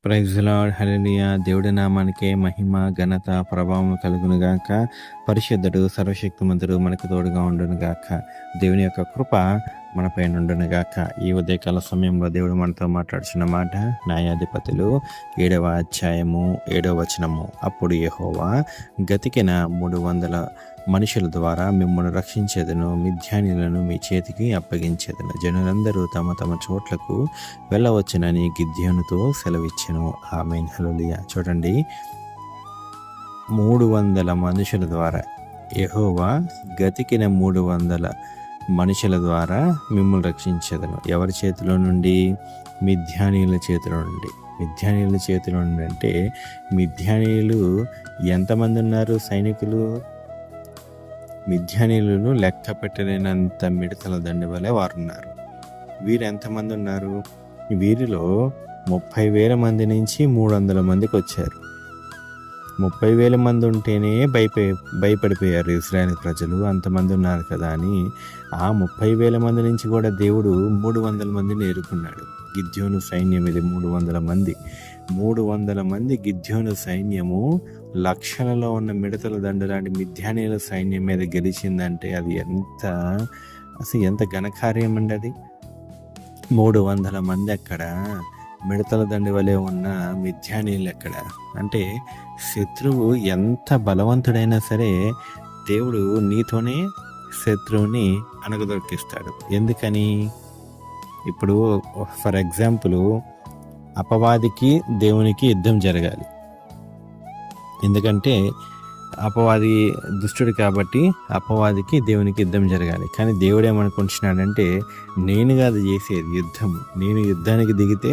Praise lord, హల్లెలూయా. దేవుడి నామానికే మహిమ, ఘనత, ప్రభావం కలుగును గాక. పరిశుద్ధుడు, సర్వశక్తిమంతుడు మనకు తోడుగా ఉండును గాక. దేవుని యొక్క కృప మనపై నుండును గాక. ఈ ఉదయకాల సమయంలో దేవుడు మనతో మాట్లాడుచున్న మాట న్యాయాధిపతులు 7వ అధ్యాయము 7వ వచనము. అప్పుడు యెహోవా గతికిన 300 మనుషుల ద్వారా మిమ్మల్ని రక్షించేదను, మిద్యానీయులను మీ చేతికి అప్పగించేదను. జనులందరూ తమ తమ చోట్లకు వెళ్ళవచ్చునని గిద్యోనుతో సెలవిచ్చెను. ఆమేన్, హల్లెలూయా. చూడండి, 300 మనుషుల ద్వారా యెహోవా గతికిన 300 మనుషుల ద్వారా మిమ్మల్ని రక్షించేదను. ఎవరి చేతిలో నుండి? మిద్యానీయుల చేతిలో నుండి. మిద్యానీయుల చేతిలో నుండి అంటే మిద్యానీయులు ఎంతమంది ఉన్నారు? సైనికులు మిద్యానీయులను లెక్క పెట్టలేనంత మిడతల దండి వలె వారు ఉన్నారు. వీరు ఎంతమంది ఉన్నారు? వీరిలో 30,000 మంది నుంచి 300 మందికి వచ్చారు. 30,000 మంది ఉంటేనే భయపడిపోయారు ఇశ్రాయేలు ప్రజలు, అంతమంది ఉన్నారు కదా అని. ఆ 30,000 మంది నుంచి కూడా దేవుడు 300 మందిని ఎరుకున్నాడు. గిద్యోను సైన్యం ఇది 300 మంది. 300 మంది గిద్యోను సైన్యము లక్షలలో ఉన్న మిడతల దండు లాంటి మిద్యానీయుల సైన్యం మీద గెలిచిందంటే అది ఎంత ఘనకార్యం అండి అది. 300 మంది అక్కడ, మిడతల దండి వలె ఉన్న మిద్యానీయులు ఎక్కడ అంటే, శత్రువు ఎంత బలవంతుడైనా సరే దేవుడు నీతోనే శత్రువుని అణగదొక్కిస్తాడు. ఎందుకని? ఇప్పుడు ఫర్ ఎగ్జాంపుల్, అపవాదికి దేవునికి యుద్ధం జరగాలి. ఎందుకంటే అపవాది దుష్టుడు కాబట్టి అపవాదికి దేవునికి యుద్ధం జరగాలి. కానీ దేవుడు ఏమనుకుంటున్నాడంటే, నేను కాదు చేసేది యుద్ధం, నేను యుద్ధానికి దిగితే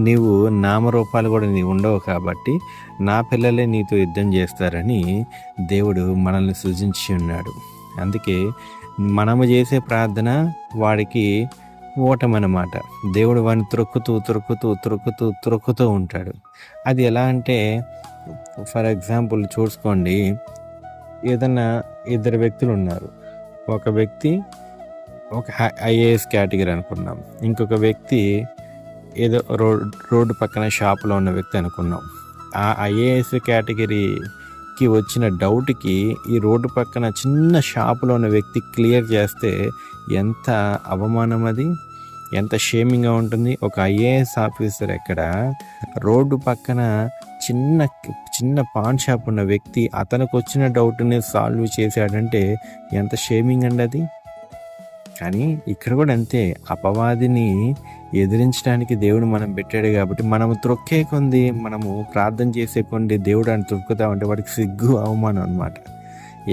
నీవు నామరూపాలు కూడా నీవు ఉండవు కాబట్టి నా పిల్లలే నీతో యుద్ధం చేస్తారని దేవుడు మనల్ని సృజించి ఉన్నాడు. అందుకే మనము చేసే ప్రార్థన వాడికి ఓటమన్నమాట. దేవుడు వాడిని త్రొక్కుతూ ఉంటాడు. అది ఎలా అంటే, ఫర్ ఎగ్జాంపుల్ చూసుకోండి, ఏదన్నా 2 వ్యక్తులు ఉన్నారు. ఒక వ్యక్తి ఒక ఐఏఎస్ కేటగిరీ అనుకున్నాం, ఇంకొక వ్యక్తి ఏదో రోడ్డు పక్కన షాపులో ఉన్న వ్యక్తి అనుకున్నాం. ఆ ఐఏఎస్ కేటగిరీకి వచ్చిన డౌట్కి ఈ రోడ్డు పక్కన చిన్న షాపులో ఉన్న వ్యక్తి క్లియర్ చేస్తే ఎంత అవమానం అది, ఎంత షేమింగ్గా ఉంటుంది. ఒక ఐఏఎస్ ఆఫీసర్ ఎక్కడ రోడ్డు పక్కన చిన్న పాన్ షాప్ ఉన్న వ్యక్తి అతనికి వచ్చిన డౌట్ని సాల్వ్ చేశాడంటే ఎంత షేమింగ్ అండి అది. కానీ ఇక్కడ కూడా అంతే, అపవాదిని ఎదిరించడానికి దేవుడు మనం పెట్టాడు కాబట్టి మనము త్రొక్కే కొంది, మనము ప్రార్థన చేసే కొంది దేవుడు అని త్రొక్కుతా ఉంటే వాడికి సిగ్గు, అవమానం అనమాట.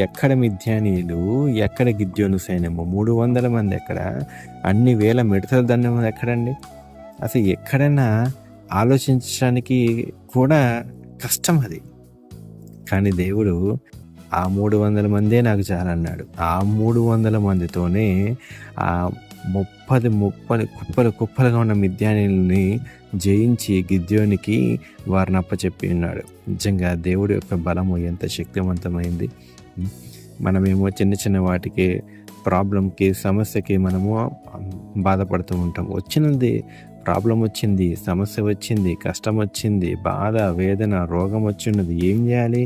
ఎక్కడ మిద్యానీయులు, ఎక్కడ గిద్యోను సైన్యము? 300 మంది ఎక్కడ? అన్ని వేల మిడతల దండం ఎక్కడండి? అసలు ఎక్కడైనా ఆలోచించడానికి కూడా కష్టం అది. కానీ దేవుడు ఆ 300 మందే నాకు చాలన్నాడు. ఆ 300 మందితోనే ఆ 30 కుప్పలుగా ఉన్న మిద్యానీయుల్ని జయించి గిద్యోనికి వారిని అప్పచెప్పి ఉన్నాడు. నిజంగా దేవుడి యొక్క బలము ఎంత శక్తివంతమైంది. మనమేమో చిన్న వాటికి, ప్రాబ్లంకి, సమస్యకి మనము బాధపడుతూ ఉంటాం. వచ్చినది ప్రాబ్లం వచ్చింది, సమస్య వచ్చింది, కష్టం వచ్చింది, బాధ, వేదన, రోగం వచ్చిన్నది, ఏం చేయాలి?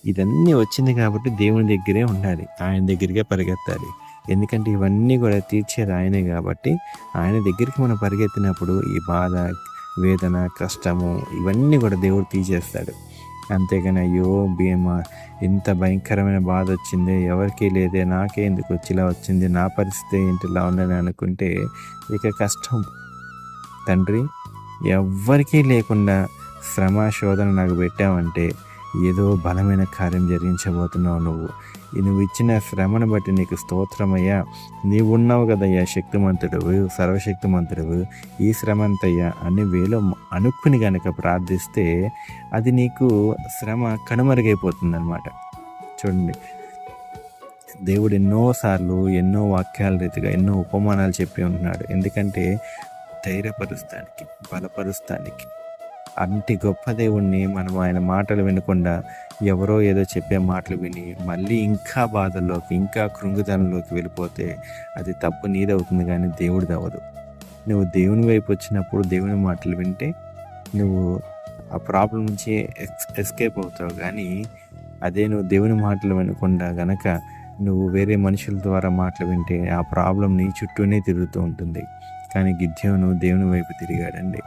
ఇదన్నీ వచ్చింది కాబట్టి దేవుని దగ్గరే ఉండాలి, ఆయన దగ్గరికే పరిగెత్తాలి. ఎందుకంటే ఇవన్నీ కూడా తీర్చేది ఆయనే కాబట్టి ఆయన దగ్గరికి మనం పరిగెత్తినప్పుడు ఈ బాధ, వేదన, కష్టము ఇవన్నీ కూడా దేవుడు తీసేస్తాడు. అంతేగాని అయ్యో భీమా ఇంత భయంకరమైన బాధ వచ్చింది, ఎవరికీ లేదే, నాకే ఎందుకు ఇలా వచ్చింది, నా పరిస్థితి ఏంటి ఇలా ఉందని అనుకుంటే ఇక కష్టం. తండ్రి, ఎవ్వరికీ లేకుండా శ్రమ, శోధన నాకు పెట్టావంటే ఏదో బలమైన కార్యం జరిగించబోతున్నావు. నువ్వు ఇచ్చిన శ్రమను బట్టి నీకు స్తోత్రమయ్యా. నీవు ఉన్నావు కదయ్యా, శక్తిమంతుడువు, సర్వశక్తిమంతుడువు, ఈ శ్రమ అంతయ్యా అని వేలో అనుకుని కనుక ప్రార్థిస్తే అది నీకు శ్రమ కనుమరుగైపోతుంది అన్నమాట. చూడండి, దేవుడు ఎన్నోసార్లు ఎన్నో వాక్యాల రీతిగా ఎన్నో ఉపమానాలు చెప్పి ఉంటున్నాడు. ఎందుకంటే ధైర్యపరుస్తానికి, బలపరుస్తానికి. అంటి గొప్ప దేవుణ్ణి మనం ఆయన మాటలు వినకుండా ఎవరో ఏదో చెప్పే మాటలు విని మళ్ళీ ఇంకా బాధల్లోకి, ఇంకా కృంగుదనంలోకి వెళ్ళిపోతే అది తప్పు నీదవుతుంది, కానీ దేవుడిది అవ్వదు. నువ్వు దేవుని వైపు వచ్చినప్పుడు, దేవుని మాటలు వింటే నువ్వు ఆ ప్రాబ్లం నుంచి ఎస్కేప్ అవుతావు. కానీ అదే నువ్వు దేవుని మాటలు వినకుండా గనక నువ్వు వేరే మనుషుల ద్వారా మాటలు వింటే ఆ ప్రాబ్లం నీ చుట్టూనే తిరుగుతూ ఉంటుంది. కానీ గిద్యోను దేవుని వైపు తిరిగాడండి.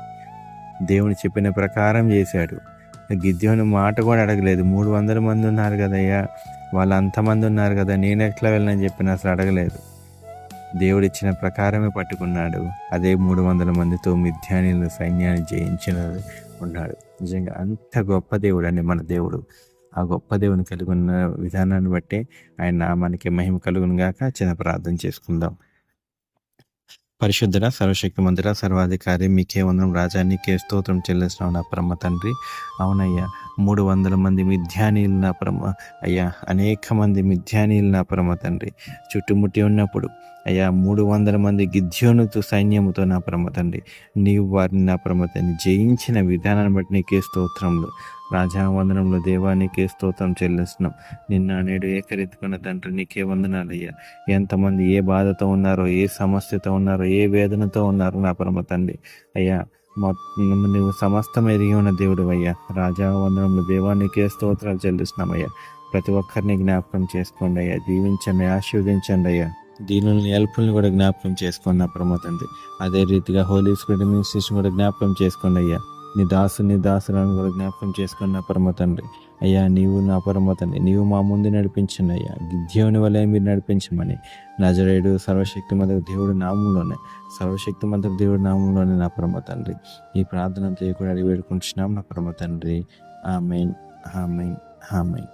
దేవుని చెప్పిన ప్రకారం చేశాడు. గిద్యోను మాట కూడా అడగలేదు. 300 మంది ఉన్నారు కదయ్యా, వాళ్ళు అంతమంది ఉన్నారు కదా, నేను ఎట్లా వెళ్ళనని చెప్పిన అసలు అడగలేదు. దేవుడిచ్చిన ప్రకారమే పట్టుకున్నాడు. అదే 300 మందితో మిద్యానీయుల సైన్యాన్ని జయించిన ఉన్నాడు. నిజంగా అంత గొప్ప దేవుడు అండి మన దేవుడు. ఆ గొప్ప దేవుని కలిగి ఉన్న విధానాన్ని బట్టి ఆయన నామానికి మహిమ కలుగును గాక. చిన్న ప్రార్థన చేసుకుందాం. పరిశుద్ధుడ, సర్వశక్తిమంతుడ, సర్వాధికారి, మీకే వందనం రాజా, నీకే స్తోత్రం చెల్లిస్తున్నావు నా పరమ తండ్రి. అవునయ్యా, 300 మంది మిద్యానీయులు నా పరమ అయ్యా, అనేక మంది మిద్యానీయులు నా పరమ తండ్రి చుట్టుముట్టి ఉన్నప్పుడు అయ్యా, 300 మంది గిద్యోనుతో సైన్యముతో నా పరమ తండ్రి నీవు వారిని నా పరమ తండ్రి జయించిన విధానాన్ని బట్టి నీకే స్తోత్రములు రాజా. వందనంలో దేవా, నీకే స్తోత్రం చెల్లిస్తున్నాం. నిన్న నేడు ఏకరీతికున్న తండ్రి నీకే వందనాలయ్యా. ఎంతమంది ఏ బాధతో ఉన్నారో, ఏ సమస్యతో ఉన్నారో, ఏ వేదనతో ఉన్నారో నా పరమ తండ్రి అయ్యా, నువ్వు సమస్తం ఎరిగి ఉన్న దేవుడు అయ్యా. రాజా, వందనంలో దేవా, నీకే స్తోత్రాలు చెల్లిస్తున్నామయ్యా. ప్రతి ఒక్కరిని జ్ఞాపకం చేసుకోండి అయ్యా, దీవించండి, ఆశీర్వదించండి అయ్యా. దీనుల్ని ఎల్పుల్ని కూడా జ్ఞాపకం చేసుకోండి నా పరమ తండ్రి. అదే రీతిగా హోలీ స్పిరిట్ మినిస్ట్రీస్ని కూడా జ్ఞాపకం చేసుకోండి అయ్యా. నీ దాసులను కూడా జ్ఞాపకం చేసుకుని నా పరమ తండ్రి అయ్యా. నీవు నా పరమ తండ్రి, నీవు మా ముందు నడిపించండి అయ్యా. గిద్యోని వలె మీరు నడిపించమని నజరేయుడు సర్వశక్తిమంతుడు దేవుడి నామంలోనే, సర్వశక్తిమంతుడు దేవుడి నామంలోనే నా పరమ తండ్రి ఈ ప్రార్థన కూడా అడిగి వేడుకుంటున్నాం నా పరమ తండ్రి. ఆమేన్, ఆమేన్, ఆమేన్.